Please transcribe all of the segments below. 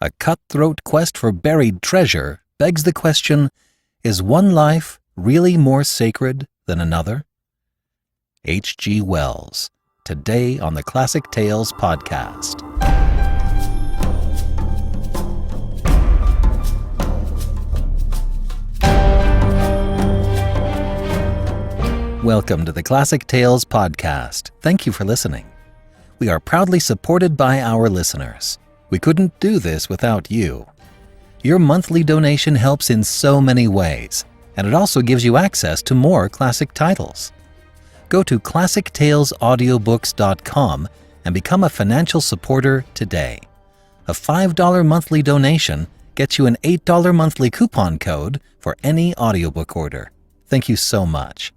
A cutthroat quest for buried treasure begs the question, is one life really more sacred than another? H.G. Wells, today on the Classic Tales podcast. Welcome to the Classic Tales podcast. Thank you for listening. We are proudly supported by our listeners. We couldn't do this without you. Your monthly donation helps in so many ways, and it also gives you access to more classic titles. Go to classictalesaudiobooks.com and become a financial supporter today. A $5 monthly donation gets you an $8 monthly coupon code for any audiobook order. Thank you so much.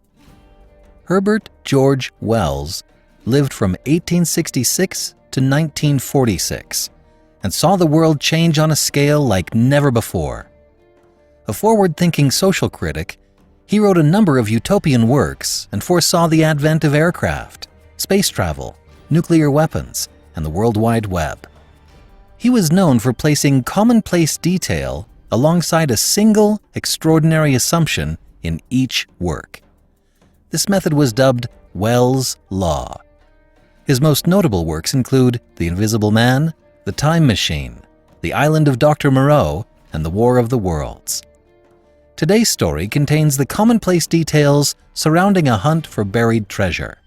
Herbert George Wells lived from 1866 to 1946 and saw the world change on a scale like never before. A forward-thinking social critic, he wrote a number of utopian works and foresaw the advent of aircraft, space travel, nuclear weapons, and the World Wide Web. He was known for placing commonplace detail alongside a single extraordinary assumption in each work. This method was dubbed Wells' Law. His most notable works include The Invisible Man, The Time Machine, The Island of Dr. Moreau, and The War of the Worlds. Today's story contains the commonplace details surrounding a hunt for buried treasure.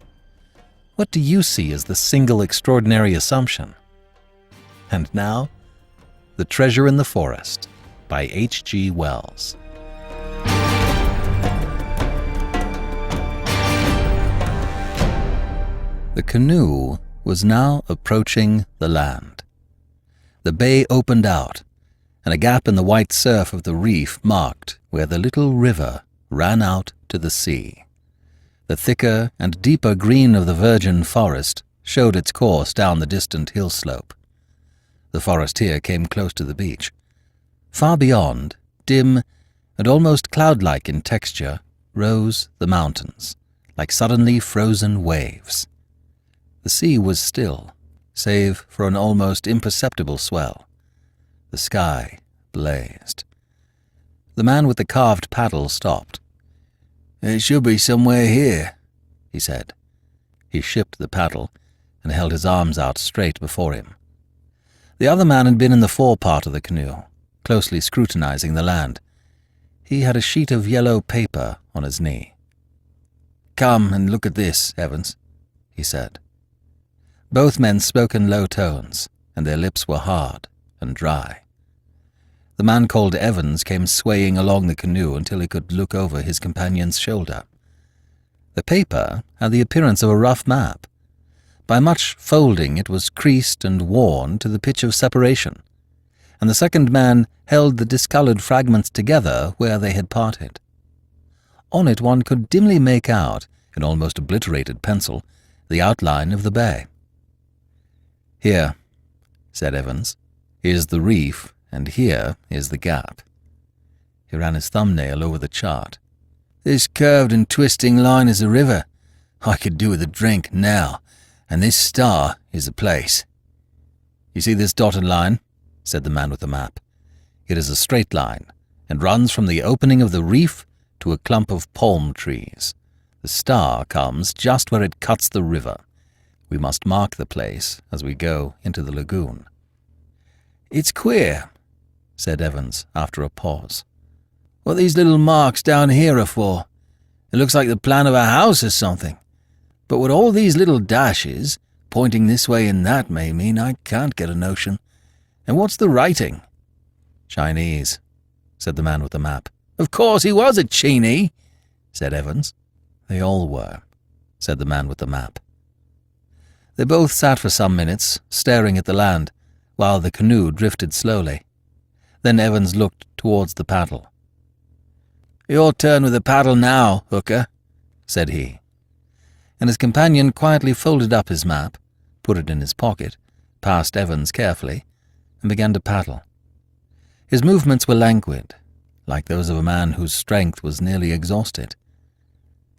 What do you see as the single extraordinary assumption? And now, The Treasure in the Forest by H.G. Wells. The canoe was now approaching the land. The bay opened out, and a gap in the white surf of the reef marked where the little river ran out to the sea. The thicker and deeper green of the virgin forest showed its course down the distant hill slope. The forest here came close to the beach. Far beyond, dim and almost cloud-like in texture, rose the mountains, like suddenly frozen waves. The sea was still, save for an almost imperceptible swell. The sky blazed. The man with the carved paddle stopped. "It should be somewhere here," he said. He shipped the paddle and held his arms out straight before him. The other man had been in the forepart of the canoe, closely scrutinizing the land. He had a sheet of yellow paper on his knee. "Come and look at this, Evans," he said. Both men spoke in low tones, and their lips were hard and dry. The man called Evans came swaying along the canoe until he could look over his companion's shoulder. The paper had the appearance of a rough map. By much folding it was creased and worn to the pitch of separation, and the second man held the discolored fragments together where they had parted. On it one could dimly make out, in almost obliterated pencil, the outline of the bay. "Here," said Evans, "is the reef, and here is the gap." He ran his thumbnail over the chart. "This curved and twisting line is a river. I could do with a drink now, and this star is a place." "You see this dotted line?" said the man with the map. "It is a straight line, and runs from the opening of the reef to a clump of palm trees. The star comes just where it cuts the river. We must mark the place as we go into the lagoon." "It's queer," said Evans after a pause. "What these little marks down here are for. It looks like the plan of a house or something. But what all these little dashes, pointing this way and that, may mean, I can't get a notion. And what's the writing?" "Chinese," said the man with the map. "Of course he was a Chinee," said Evans. "They all were," said the man with the map. They both sat for some minutes, staring at the land, while the canoe drifted slowly. Then Evans looked towards the paddle. "Your turn with the paddle now, hooker," said he. And his companion quietly folded up his map, put it in his pocket, passed Evans carefully, and began to paddle. His movements were languid, like those of a man whose strength was nearly exhausted.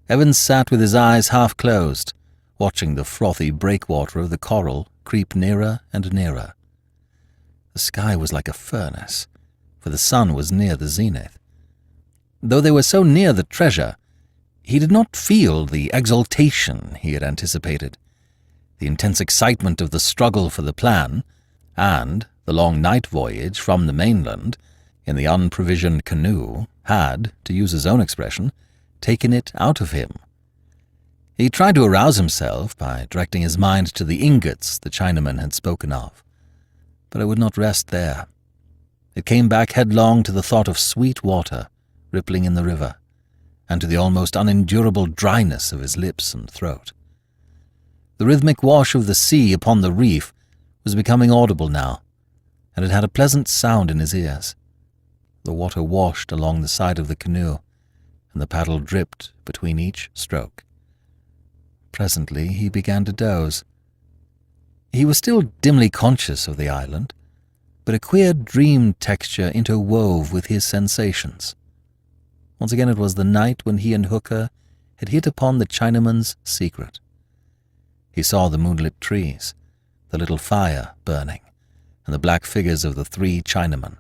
Evans sat with his eyes half closed, watching the frothy breakwater of the coral creep nearer and nearer. The sky was like a furnace, for the sun was near the zenith. Though they were so near the treasure, he did not feel the exultation he had anticipated. The intense excitement of the struggle for the plan, and the long night voyage from the mainland in the unprovisioned canoe had, to use his own expression, taken it out of him. He tried to arouse himself by directing his mind to the ingots the Chinaman had spoken of, but it would not rest there. It came back headlong to the thought of sweet water rippling in the river, and to the almost unendurable dryness of his lips and throat. The rhythmic wash of the sea upon the reef was becoming audible now, and it had a pleasant sound in his ears. The water washed along the side of the canoe, and the paddle dripped between each stroke. Presently he began to doze. He was still dimly conscious of the island, but a queer dream texture interwove with his sensations. Once again it was the night when he and Hooker had hit upon the Chinaman's secret. He saw the moonlit trees, the little fire burning, and the black figures of the 3 Chinamen,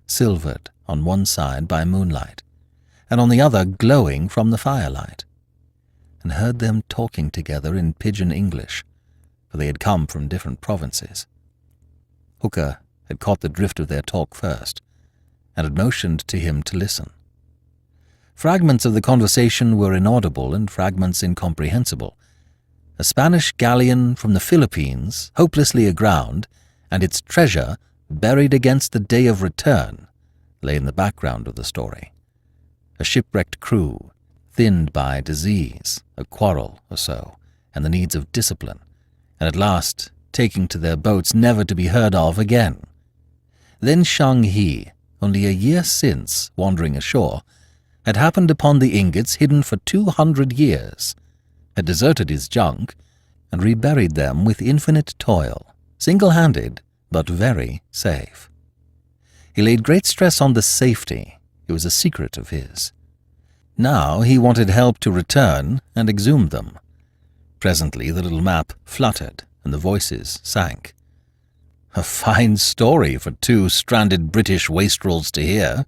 silvered on one side by moonlight, and on the other glowing from the firelight, and heard them talking together in pidgin English, for they had come from different provinces. Hooker had caught the drift of their talk first, and had motioned to him to listen. Fragments of the conversation were inaudible and fragments incomprehensible. A Spanish galleon from the Philippines, hopelessly aground, and its treasure buried against the day of return, lay in the background of the story. A shipwrecked crew, thinned by disease, a quarrel or so, and the needs of discipline, and at last taking to their boats never to be heard of again. Then Shang-Hi, only a year since wandering ashore, had happened upon the ingots hidden for 200 years, had deserted his junk, and reburied them with infinite toil, single-handed, but very safe. He laid great stress on the safety. It was a secret of his. Now he wanted help to return and exhume them. Presently the little map fluttered, and the voices sank. A fine story for 2 stranded British wastrels to hear.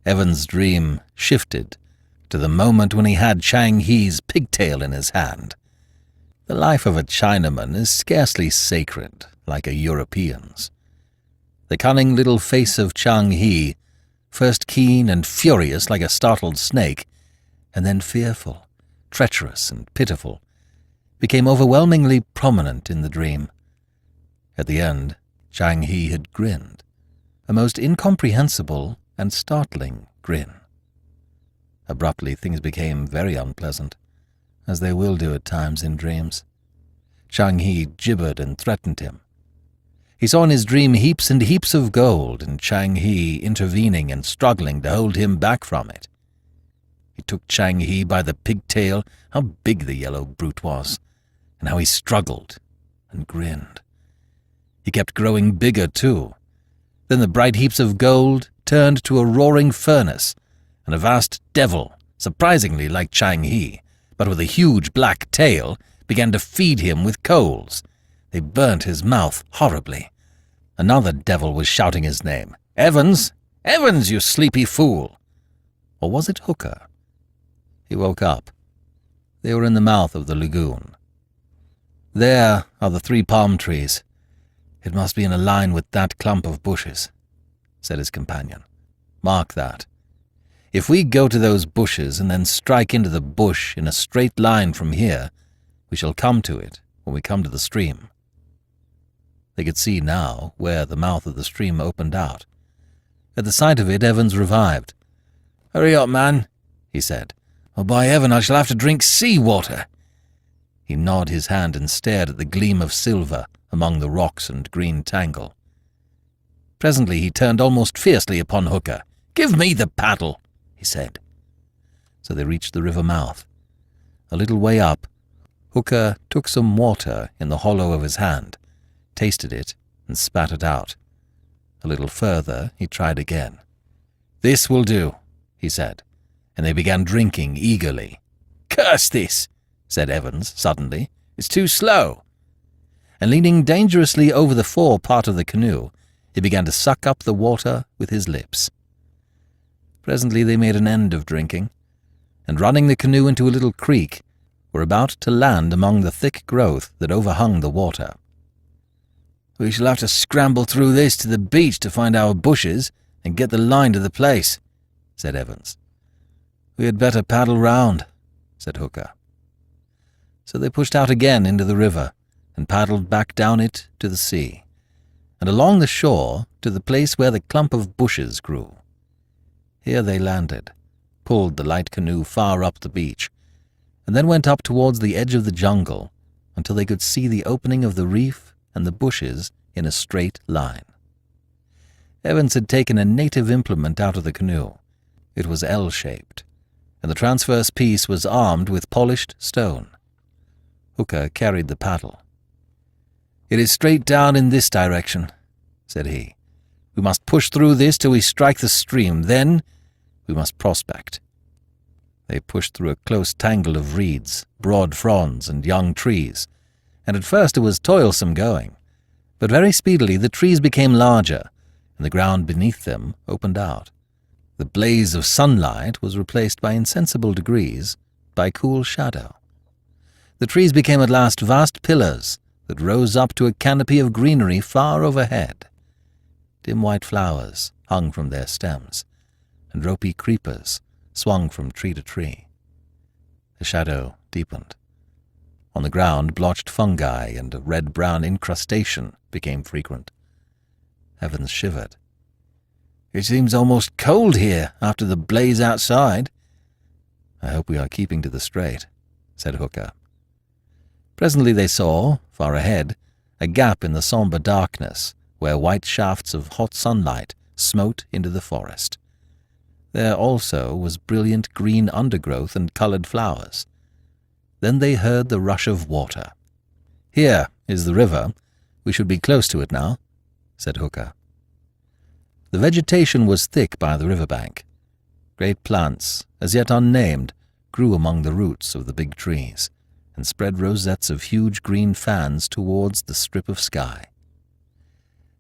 Evan's dream shifted to the moment when he had Chang-Hi's pigtail in his hand. The life of a Chinaman is scarcely sacred like a European's. The cunning little face of Chang-Hi, first keen and furious like a startled snake, and then fearful, treacherous and pitiful, became overwhelmingly prominent in the dream. At the end, Chang-Hi had grinned, a most incomprehensible and startling grin. Abruptly things became very unpleasant, as they will do at times in dreams. Chang-Hi gibbered and threatened him. He saw in his dream heaps and heaps of gold, and Chang-Hi intervening and struggling to hold him back from it. He took Chang-Hi by the pigtail, how big the yellow brute was, and how he struggled and grinned. He kept growing bigger, too. Then the bright heaps of gold turned to a roaring furnace, and a vast devil, surprisingly like Chang-Hi, but with a huge black tail, began to feed him with coals. They burnt his mouth horribly. Another devil was shouting his name. "Evans! Evans, you sleepy fool!" Or was it Hooker? He woke up. They were in the mouth of the lagoon. There are the 3 palm trees. It must be in a line with that clump of bushes, said his companion. Mark that. If we go to those bushes and then strike into the bush in a straight line from here, we shall come to it when we come to the stream. They could see now where the mouth of the stream opened out. At the sight of it, Evans revived. "Hurry up, man," he said, "or by heaven I shall have to drink sea water." He gnawed his hand and stared at the gleam of silver among the rocks and green tangle. Presently he turned almost fiercely upon Hooker. "Give me the paddle," he said. So they reached the river mouth. A little way up, Hooker took some water in the hollow of his hand, tasted it, and spat it out. A little further he tried again. "This will do," he said, and they began drinking eagerly. "Curse this," said Evans suddenly. "It's too slow." And leaning dangerously over the fore part of the canoe, he began to suck up the water with his lips. Presently they made an end of drinking, and running the canoe into a little creek, were about to land among the thick growth that overhung the water. "We shall have to scramble through this to the beach to find our bushes and get the line to the place," said Evans. "We had better paddle round," said Hooker. So they pushed out again into the river and paddled back down it to the sea, and along the shore to the place where the clump of bushes grew. Here they landed, pulled the light canoe far up the beach, and then went up towards the edge of the jungle until they could see the opening of the reef and the bushes in a straight line. Evans had taken a native implement out of the canoe. It was L-shaped, and the transverse piece was armed with polished stone. Hooker carried the paddle. "It is straight down in this direction," said he. "We must push through this till we strike the stream. Then we must prospect." They pushed through a close tangle of reeds, broad fronds, and young trees, and at first it was toilsome going, but very speedily the trees became larger, and the ground beneath them opened out. The blaze of sunlight was replaced by insensible degrees by cool shadow. The trees became at last vast pillars that rose up to a canopy of greenery far overhead. Dim white flowers hung from their stems, and ropey creepers swung from tree to tree. The shadow deepened. On the ground, blotched fungi and a red-brown incrustation became frequent. Evans shivered. "It seems almost cold here after the blaze outside." "I hope we are keeping to the straight," said Hooker. Presently they saw, far ahead, a gap in the sombre darkness where white shafts of hot sunlight smote into the forest. There also was brilliant green undergrowth and coloured flowers. Then they heard the rush of water. "Here is the river. We should be close to it now," said Hooker. The vegetation was thick by the riverbank. Great plants, as yet unnamed, grew among the roots of the big trees, and spread rosettes of huge green fans towards the strip of sky.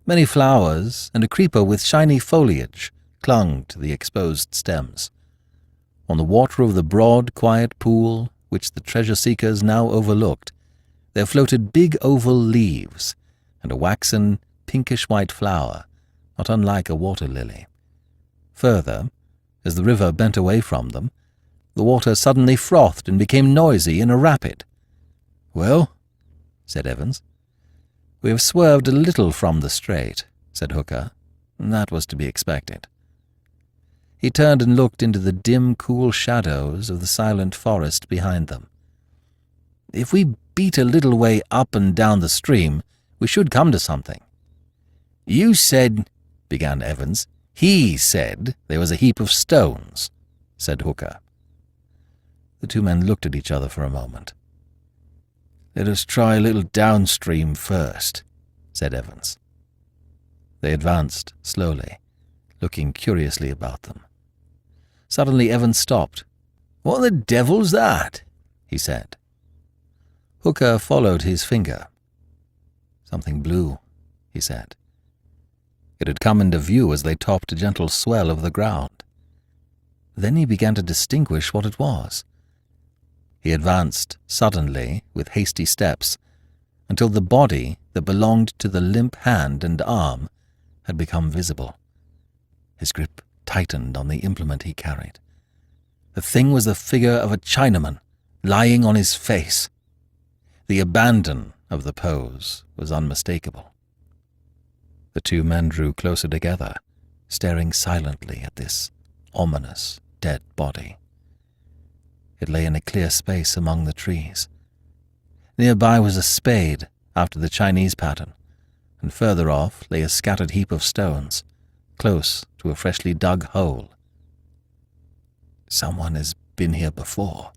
Many flowers and a creeper with shiny foliage clung to the exposed stems. On the water of the broad, quiet pool, which the treasure-seekers now overlooked, there floated big oval leaves and a waxen, pinkish-white flower, not unlike a water-lily. Further, as the river bent away from them, the water suddenly frothed and became noisy in a rapid. "Well," said Evans. "We have swerved a little from the straight," said Hooker. "That was to be expected." He turned and looked into the dim, cool shadows of the silent forest behind them. "If we beat a little way up and down the stream, we should come to something." "You said—" began Evans. "He said there was a heap of stones," said Hooker. The two men looked at each other for a moment. "Let us try a little downstream first," said Evans. They advanced slowly, looking curiously about them. Suddenly Evans stopped. "What the devil's that?" he said. Hooker followed his finger. "Something blue," he said. It had come into view as they topped a gentle swell of the ground. Then he began to distinguish what it was. He advanced suddenly with hasty steps until the body that belonged to the limp hand and arm had become visible. His grip tightened on the implement he carried. The thing was the figure of a Chinaman lying on his face. The abandon of the pose was unmistakable. The two men drew closer together, staring silently at this ominous, dead body. It lay in a clear space among the trees. Nearby was a spade, after the Chinese pattern, and further off lay a scattered heap of stones, close to a freshly dug hole. "Someone has been here before,"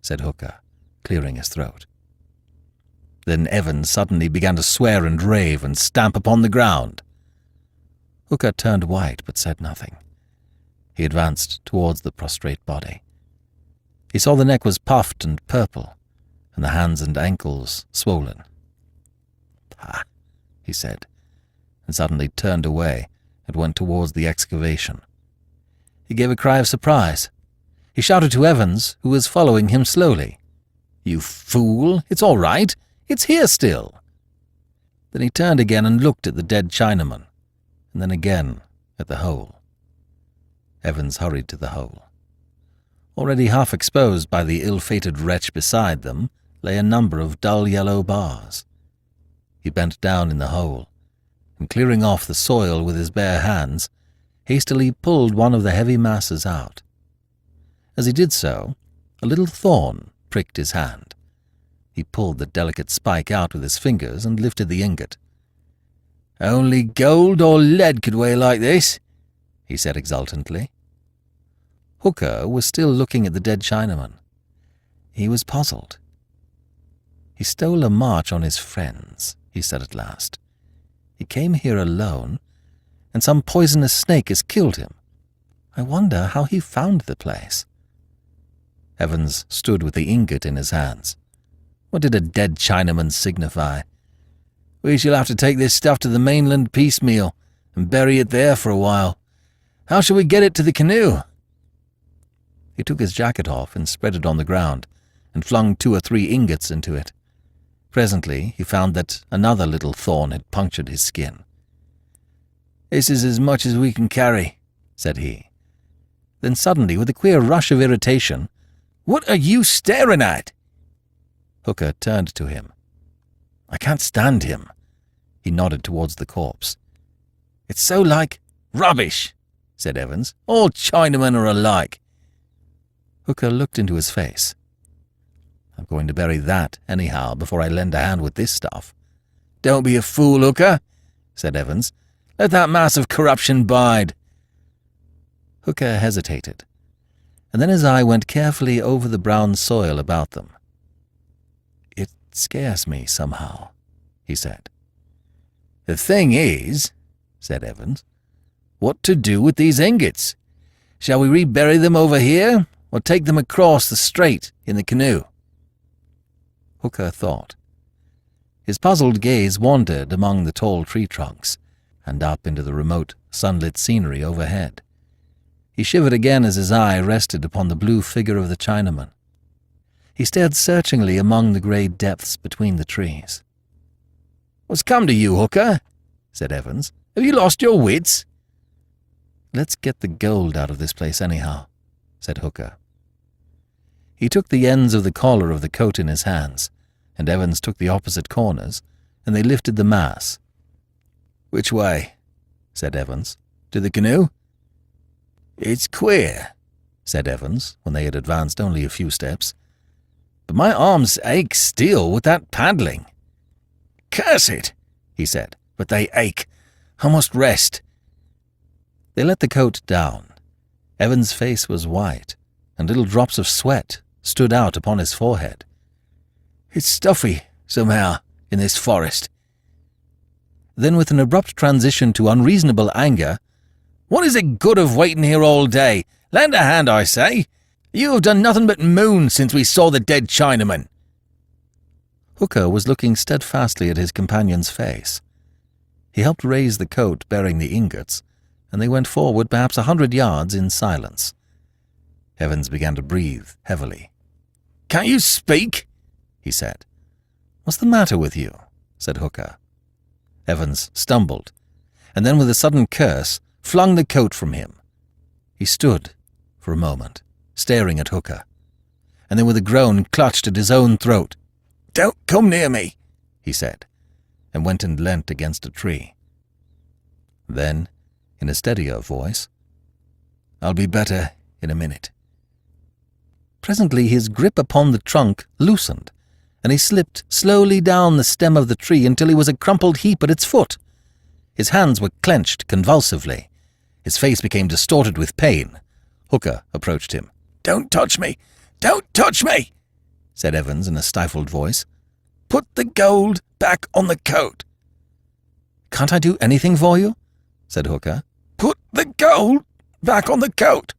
said Hooker, clearing his throat. Then Evans suddenly began to swear and rave and stamp upon the ground. Hooker turned white but said nothing. He advanced towards the prostrate body. He saw the neck was puffed and purple, and the hands and ankles swollen. "Pah," he said, and suddenly turned away and went towards the excavation. He gave a cry of surprise. He shouted to Evans, who was following him slowly. "You fool! It's all right! It's here still!" Then he turned again and looked at the dead Chinaman, and then again at the hole. Evans hurried to the hole. Already half exposed by the ill-fated wretch beside them lay a number of dull yellow bars. He bent down in the hole, and clearing off the soil with his bare hands, hastily pulled one of the heavy masses out. As he did so, a little thorn pricked his hand. He pulled the delicate spike out with his fingers and lifted the ingot. "Only gold or lead could weigh like this," he said exultantly. Hooker was still looking at the dead Chinaman. He was puzzled. "He stole a march on his friends," he said at last. "He came here alone, and some poisonous snake has killed him. I wonder how he found the place." Evans stood with the ingot in his hands. What did a dead Chinaman signify? "We shall have to take this stuff to the mainland piecemeal and bury it there for a while. How shall we get it to the canoe?" He took his jacket off and spread it on the ground, and flung 2 or 3 ingots into it. Presently he found that another little thorn had punctured his skin. "This is as much as we can carry," said he. Then suddenly, with a queer rush of irritation, "What are you staring at?" Hooker turned to him. "I can't stand him." He nodded towards the corpse. "It's so like—" "Rubbish," said Evans. "All Chinamen are alike." Hooker looked into his face. "I'm going to bury that anyhow before I lend a hand with this stuff." "Don't be a fool, Hooker," said Evans. "Let that mass of corruption bide." Hooker hesitated, and then his eye went carefully over the brown soil about them. "It scares me somehow," he said. "The thing is," said Evans, "what to do with these ingots? Shall we rebury them over here, or take them across the strait in the canoe?" Hooker thought. His puzzled gaze wandered among the tall tree trunks and up into the remote, sunlit scenery overhead. He shivered again as his eye rested upon the blue figure of the Chinaman. He stared searchingly among the grey depths between the trees. "What's come to you, Hooker?" said Evans. "Have you lost your wits?" "Let's get the gold out of this place anyhow," said Hooker. He took the ends of the collar of the coat in his hands, and Evans took the opposite corners, and they lifted the mass. "Which way?" said Evans. "To the canoe?" "It's queer," said Evans, when they had advanced only a few steps, "but my arms ache still with that paddling." "Curse it," he said, "but they ache. I must rest." They let the coat down. Evan's face was white, and little drops of sweat stood out upon his forehead. "It's stuffy, somehow, in this forest." Then, with an abrupt transition to unreasonable anger, "What is the good of waiting here all day? Lend a hand, I say. You have done nothing but moon since we saw the dead Chinaman." Hooker was looking steadfastly at his companion's face. He helped raise the coat bearing the ingots, and they went forward perhaps 100 yards in silence. Evans began to breathe heavily. "Can't you speak?" he said. "What's the matter with you?" said Hooker. Evans stumbled, and then with a sudden curse flung the coat from him. He stood for a moment, staring at Hooker, and then with a groan clutched at his own throat. "Don't come near me," he said, and went and leant against a tree. Then, in a steadier voice, "I'll be better in a minute." Presently his grip upon the trunk loosened, and he slipped slowly down the stem of the tree until he was a crumpled heap at its foot. His hands were clenched convulsively. His face became distorted with pain. Hooker approached him. "Don't touch me! Don't touch me!" said Evans in a stifled voice. "Put the gold back on the coat." "Can't I do anything for you?" said Hooker. "Put the gold back on the coat."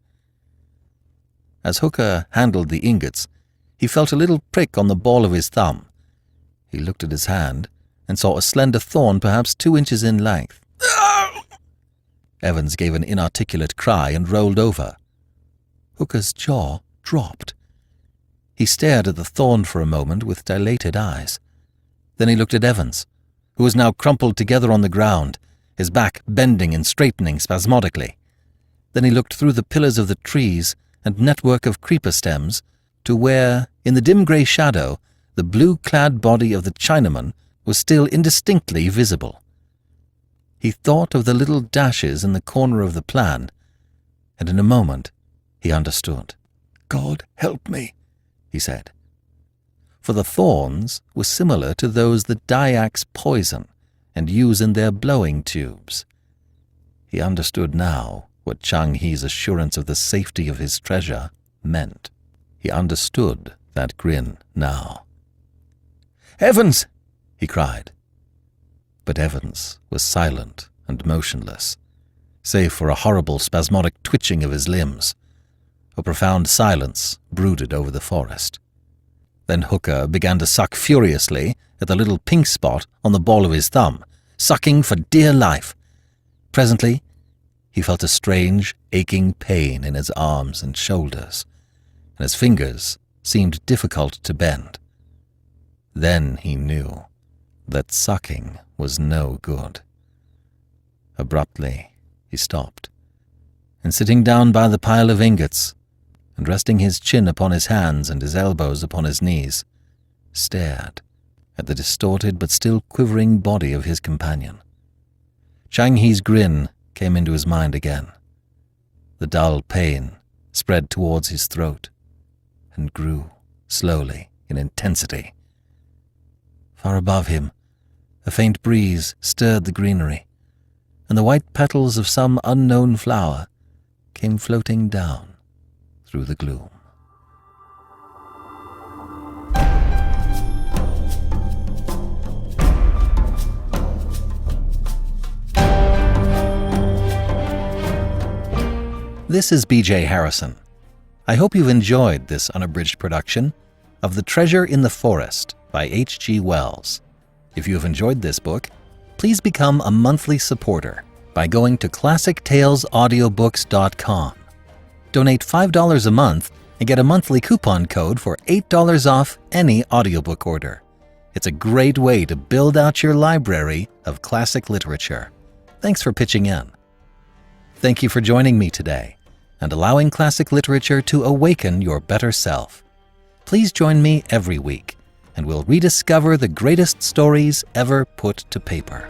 As Hooker handled the ingots, he felt a little prick on the ball of his thumb. He looked at his hand and saw a slender thorn perhaps 2 inches in length. Evans gave an inarticulate cry and rolled over. Hooker's jaw dropped. He stared at the thorn for a moment with dilated eyes. Then he looked at Evans, who was now crumpled together on the ground, his back bending and straightening spasmodically. Then he looked through the pillars of the trees and network of creeper stems to where, in the dim grey shadow, the blue-clad body of the Chinaman was still indistinctly visible. He thought of the little dashes in the corner of the plan, and in a moment he understood. "God help me," he said. For the thorns were similar to those that Dyaks poison and use in their blowing tubes. He understood now what Chang He's assurance of the safety of his treasure meant. He understood that grin now. "Evans!" he cried. But Evans was silent and motionless, save for a horrible spasmodic twitching of his limbs. A profound silence brooded over the forest. Then Hooker began to suck furiously at the little pink spot on the ball of his thumb, sucking for dear life. Presently, he felt a strange, aching pain in his arms and shoulders, and his fingers seemed difficult to bend. Then he knew that sucking was no good. Abruptly, he stopped, and sitting down by the pile of ingots, and resting his chin upon his hands and his elbows upon his knees, stared at the distorted but still quivering body of his companion. Chang He's grin came into his mind again. The dull pain spread towards his throat and grew slowly in intensity. Far above him, a faint breeze stirred the greenery, and the white petals of some unknown flower came floating down through the gloom. This is B.J. Harrison. I hope you've enjoyed this unabridged production of The Treasure in the Forest by H.G. Wells. If you have enjoyed this book, please become a monthly supporter by going to ClassicTalesAudiobooks.com. Donate $5 a month and get a monthly coupon code for $8 off any audiobook order. It's a great way to build out your library of classic literature. Thanks for pitching in. Thank you for joining me today and allowing classic literature to awaken your better self. Please join me every week, and we'll rediscover the greatest stories ever put to paper.